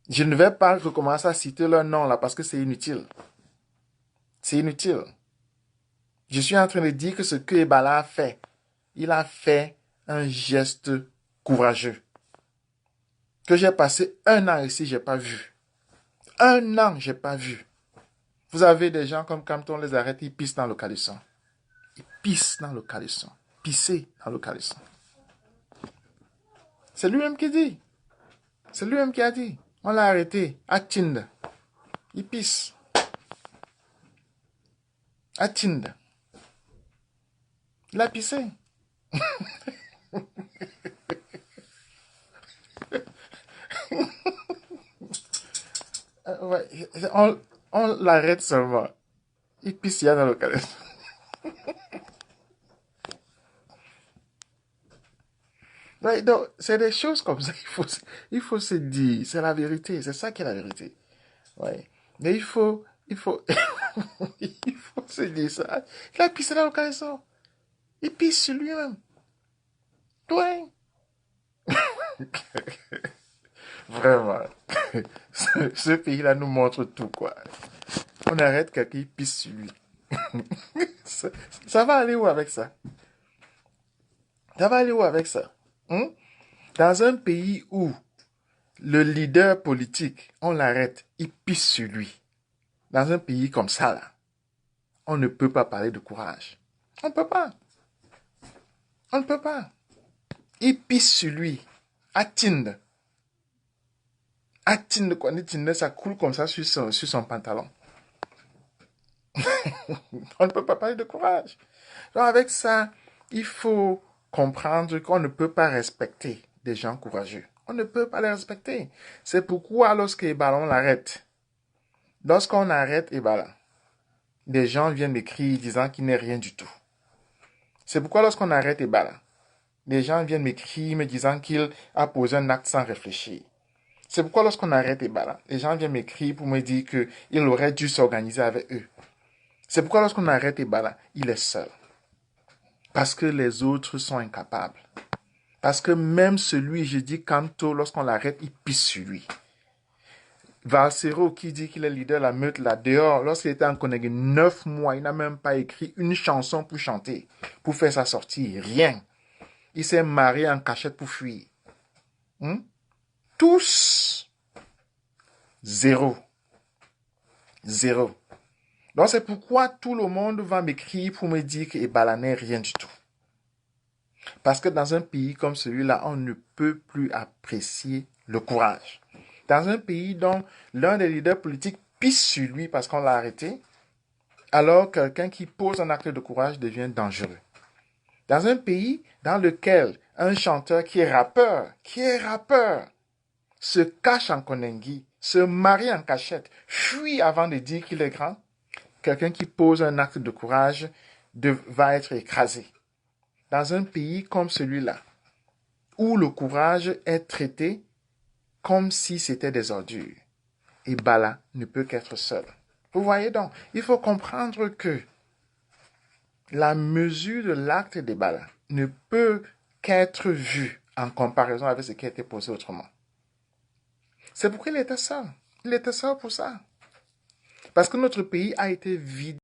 Je ne vais pas recommencer à citer leur nom là parce que c'est inutile. C'est inutile. Je suis en train de dire que ce que Ebala a fait, il a fait un geste courageux. Que j'ai passé 1 an ici, j'ai pas vu. 1 an, j'ai pas vu. Vous avez des gens comme quand on les arrête, ils pissent dans le caleçon. Ils pissent dans le caleçon. Pisser dans le caleçon. C'est lui-même qui dit. C'est lui-même qui a dit. On l'a arrêté à Tind. Il pisse. À Tind. Il a pissé. Ouais, on l'arrête seulement. Il pisse dans le caleçon. Ouais, donc, c'est des choses comme ça il faut se dire. C'est la vérité. C'est ça qui est la vérité. Ouais. Mais il faut, il faut se dire ça. Il a pissé dans le caleçon. Il pisse sur lui-même. Ouais. Vraiment. Ce pays-là nous montre tout, quoi. On arrête quelqu'un qui pisse sur lui. ça, ça va aller où avec ça? Ça va aller où avec ça? Hein? Dans un pays où le leader politique, on l'arrête, il pisse sur lui. Dans un pays comme ça, là, on ne peut pas parler de courage. On ne peut pas. On ne peut pas. Il pisse sur lui. À Tind. À Tind, quand il Tind, ça coule comme ça sur son pantalon. On ne peut pas parler de courage. Donc avec ça, il faut comprendre qu'on ne peut pas respecter des gens courageux. On ne peut pas les respecter. C'est pourquoi lorsque Ebola, on l'arrête. Lorsqu'on arrête Ebola, des gens viennent m'écrire disant qu'il n'est rien du tout. C'est pourquoi lorsqu'on arrête Ebola, des gens viennent m'écrire me disant qu'il a posé un acte sans réfléchir. C'est pourquoi lorsqu'on arrête Ebola, les gens viennent m'écrire pour me dire qu'il aurait dû s'organiser avec eux. C'est pourquoi lorsqu'on arrête Ebola, il est seul. Parce que les autres sont incapables. Parce que même celui, je dis Kanto, lorsqu'on l'arrête, il pisse sur lui. Valsero, qui dit qu'il est leader de la meute là dehors, lorsqu'il était en Conakry 9 mois, il n'a même pas écrit une chanson pour chanter, pour faire sa sortie. Rien. Il s'est marié en cachette pour fuir. Tous, zéro. Zéro. Donc c'est pourquoi tout le monde va m'écrire pour me dire que Ebola n'est rien du tout. Parce que dans un pays comme celui-là, on ne peut plus apprécier le courage. Dans un pays dont l'un des leaders politiques pisse sur lui parce qu'on l'a arrêté, alors quelqu'un qui pose un acte de courage devient dangereux. Dans un pays dans lequel un chanteur qui est rappeur, se cache en Konengi, se marie en cachette, fuit avant de dire qu'il est grand, quelqu'un qui pose un acte de courage va être écrasé. Dans un pays comme celui-là, où le courage est traité comme si c'était des ordures, Ebola ne peut qu'être seul. Vous voyez donc, il faut comprendre que la mesure de l'acte d'Ebola ne peut qu'être vue en comparaison avec ce qui a été posé autrement. C'est pourquoi il était seul. Il était seul pour ça. Parce que notre pays a été vidé